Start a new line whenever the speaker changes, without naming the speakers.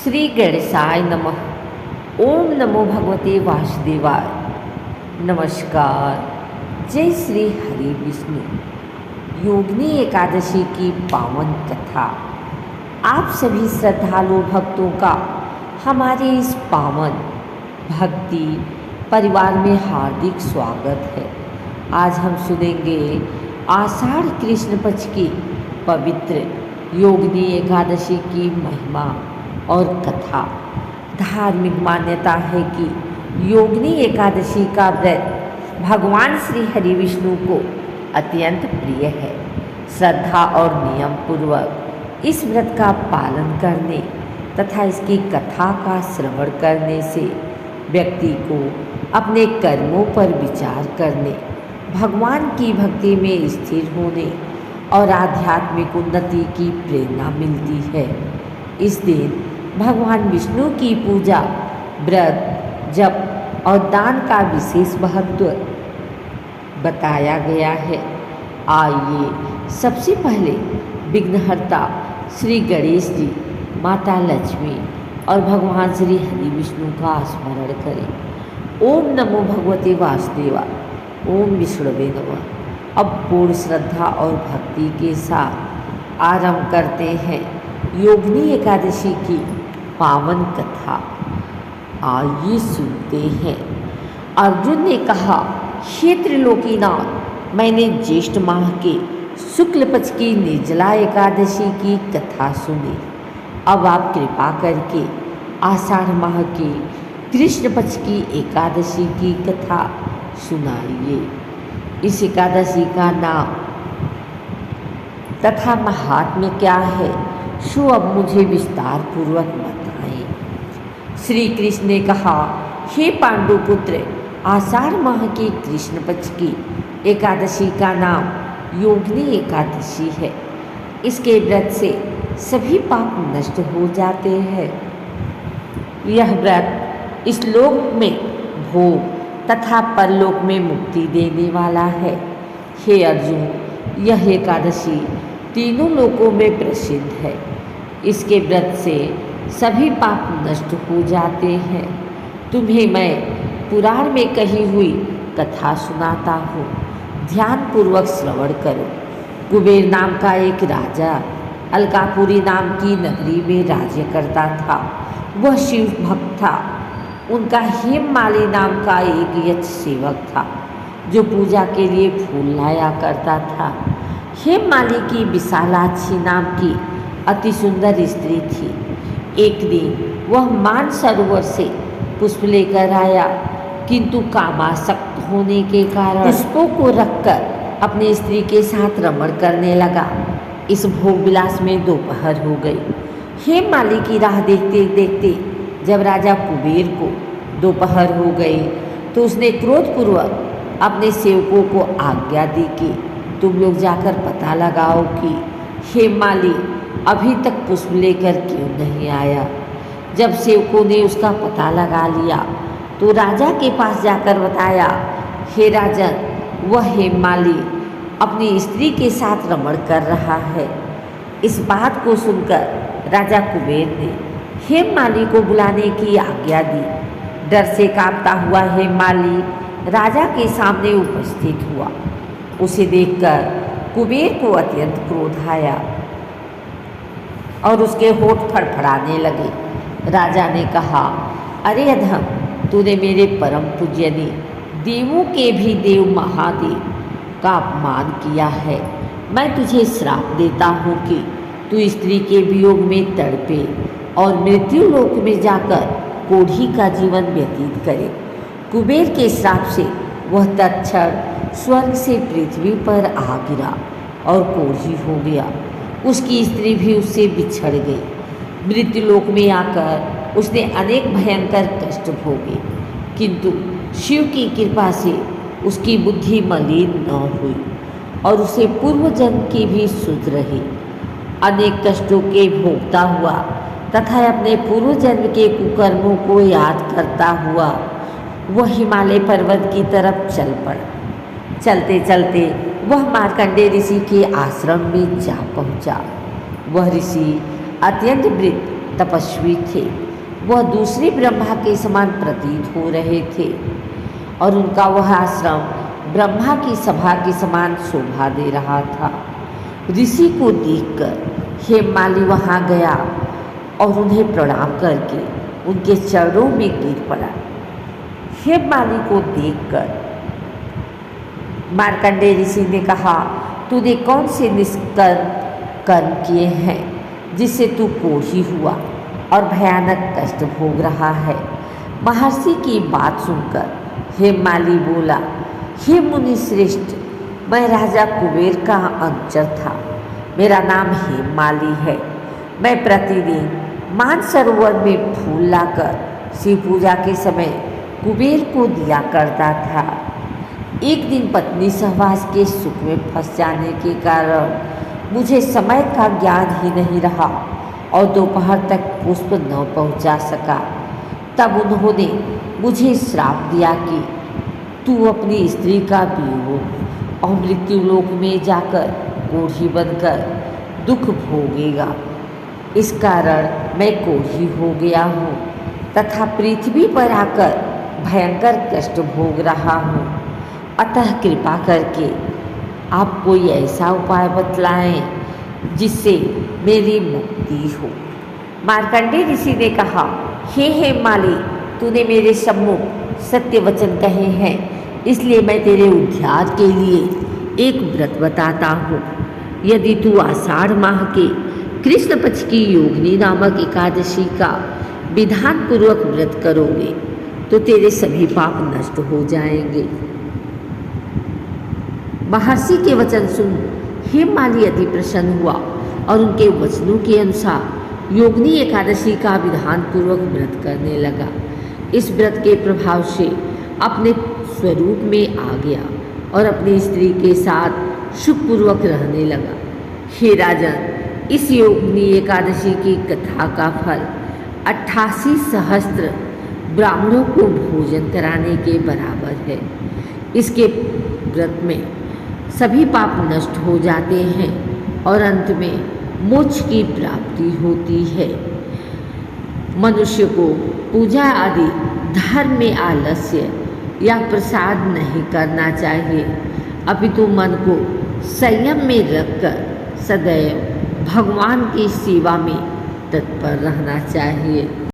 श्री गणेशाय नमः। ओम नमो भगवते वासुदेवाय। नमस्कार। जय श्री हरि विष्णु। योगिनी एकादशी की पावन कथा आप सभी श्रद्धालु भक्तों का हमारे इस पावन भक्ति परिवार में हार्दिक स्वागत है। आज हम सुनेंगे आषाढ़ कृष्ण पक्ष की पवित्र योगिनी एकादशी की महिमा और कथा। धार्मिक मान्यता है कि योगिनी एकादशी का व्रत भगवान श्री हरि विष्णु को अत्यंत प्रिय है। श्रद्धा और नियम पूर्वक इस व्रत का पालन करने तथा इसकी कथा का श्रवण करने से व्यक्ति को अपने कर्मों पर विचार करने, भगवान की भक्ति में स्थिर होने और आध्यात्मिक उन्नति की प्रेरणा मिलती है। इस दिन भगवान विष्णु की पूजा, व्रत, जप और दान का विशेष महत्व बताया गया है। आइए सबसे पहले विघ्नहर्ता श्री गणेश जी, माता लक्ष्मी और भगवान श्री हरि विष्णु का स्मरण करें। ओम नमो भगवते वासुदेवाय। ओम विष्णुवे नमः। अब पूर्ण श्रद्धा और भक्ति के साथ आरंभ करते हैं योगिनी एकादशी की पावन कथा। आइए सुनते हैं। अर्जुन ने कहा, हे त्रिलोकीनाथ, मैंने ज्येष्ठ माह के शुक्ल पक्ष की निर्जला एकादशी की कथा सुनी। अब आप कृपा करके आषाढ़ माह के कृष्ण पक्ष की एकादशी की कथा सुनाइए। इस एकादशी का नाम तथा महात्म्य क्या है, सो अब मुझे विस्तार पूर्वक बताएं। श्री कृष्ण ने कहा, हे पांडुपुत्र, आषाढ़ माह की कृष्ण पक्ष की एकादशी का नाम योगिनी एकादशी है। इसके व्रत से सभी पाप नष्ट हो जाते हैं। यह व्रत इस लोक में भोग तथा परलोक में मुक्ति देने वाला है। हे अर्जुन, यह एकादशी तीनों लोकों में प्रसिद्ध है। इसके व्रत से सभी पाप नष्ट हो जाते हैं। तुम्हें मैं पुराण में कही हुई कथा सुनाता हूँ, ध्यान पूर्वक श्रवण करो। कुबेर नाम का एक राजा अलकापुरी नाम की नगरी में राज्य करता था। वह शिव भक्त था। उनका हेममाली नाम का एक यक्ष सेवक था जो पूजा के लिए फूल लाया करता था। हेममाली की विशालाक्षी नाम की अति सुंदर स्त्री थी। एक दिन वह मानसरोवर से पुष्प लेकर आया, किंतु कामासक्त होने के कारण पुष्पों को रखकर अपनी स्त्री के साथ रमण करने लगा। इस भोग विलास में दोपहर हो गई। हेममाली की राह देखते देखते जब राजा कुबेर को दोपहर हो गई तो उसने क्रोधपूर्वक अपने सेवकों को आज्ञा दी कि तुम लोग जाकर पता लगाओ कि हेममाली अभी तक पुष्प लेकर क्यों नहीं आया। जब सेवकों ने उसका पता लगा लिया तो राजा के पास जाकर बताया, हे राजन, वह हेममाली अपनी स्त्री के साथ रमण कर रहा है। इस बात को सुनकर राजा कुबेर ने हेममाली को बुलाने की आज्ञा दी। डर से कांपता हुआ हेममाली राजा के सामने उपस्थित हुआ। उसे देखकर कुबेर को अत्यंत क्रोध आया और उसके होठ फड़फड़ाने लगे। राजा ने कहा, अरे अधम, तूने मेरे परम पूज्यनीय देवों के भी देव महादेव का अपमान किया है। मैं तुझे श्राप देता हूँ कि तू स्त्री के वियोग में तड़पे और मृत्यु लोक में जाकर कोढ़ी का जीवन व्यतीत करे। कुबेर के श्राप से वह तत्क्षण स्वर्ग से पृथ्वी पर आ गिरा और कोढ़ी हो गया। उसकी स्त्री भी उससे बिछड़ गई। मृत्यु लोक में आकर उसने अनेक भयंकर कष्ट भोगे, किंतु शिव की कृपा से उसकी बुद्धि मलिन न हुई और उसे पूर्व जन्म की भी सुध रही। अनेक कष्टों के भोगता हुआ तथा अपने पूर्व जन्म के कुकर्मों को याद करता हुआ वह हिमालय पर्वत की तरफ चल पड़ा। चलते चलते वह मार्कंडेय ऋषि के आश्रम में जा पहुंचा। वह ऋषि अत्यंत वृद्ध तपस्वी थे। वह दूसरे ब्रह्मा के समान प्रतीत हो रहे थे और उनका वह आश्रम ब्रह्मा की सभा के समान शोभा दे रहा था। ऋषि को देखकर हेममाली वहाँ गया और उन्हें प्रणाम करके उनके चरणों में गिर पड़ा। हेममाली को देखकर मार्कंडेय ऋषि ने कहा, तूने कौन से निष्कर्म कर्म किए हैं जिससे तू कोढ़ी हुआ और भयानक कष्ट भोग रहा है। महर्षि की बात सुनकर हेममाली बोला, हे मुनि श्रेष्ठ, मैं राजा कुबेर का अनुचर था। मेरा नाम हेममाली है। मैं प्रतिदिन मानसरोवर में फूल लाकर शिव पूजा के समय कुबेर को दिया करता था। एक दिन पत्नी सहवास के सुख में फंस जाने के कारण मुझे समय का ज्ञान ही नहीं रहा और दोपहर तक पुष्प न पहुंचा सका। तब उन्होंने मुझे श्राप दिया कि तू अपनी स्त्री का वियोग और मृत्युलोक में जाकर कोढ़ी बनकर दुख भोगेगा। इस कारण मैं कोढ़ी हो गया हूँ तथा पृथ्वी पर आकर भयंकर कष्ट भोग रहा हूँ। अतः कृपा करके आप कोई ऐसा उपाय बतलाएं जिससे मेरी मुक्ति हो। मार्कंडेय ऋषि ने कहा, हे हेममाली, तूने मेरे सम्मुख सत्य वचन कहे हैं, इसलिए मैं तेरे उद्धार के लिए एक व्रत बताता हूँ। यदि तू आषाढ़ माह के कृष्ण पक्ष की योगिनी नामक एकादशी का विधान पूर्वक व्रत करोगे तो तेरे सभी पाप नष्ट हो जाएंगे। महर्षि के वचन सुन हेममाली अति प्रसन्न हुआ और उनके वचनों के अनुसार योगिनी एकादशी का विधान पूर्वक व्रत करने लगा। इस व्रत के प्रभाव से अपने स्वरूप में आ गया और अपनी स्त्री के साथ सुखपूर्वक रहने लगा। हे राजन, इस योगिनी एकादशी की कथा का फल 88 सहस्त्र ब्राह्मणों को भोजन कराने के बराबर है। इसके व्रत में सभी पाप नष्ट हो जाते हैं और अंत में मोक्ष की प्राप्ति होती है। मनुष्य को पूजा आदि धर्म में आलस्य या प्रसाद नहीं करना चाहिए, अपितु मन को संयम में रखकर सदैव भगवान की सेवा में तत्पर रहना चाहिए।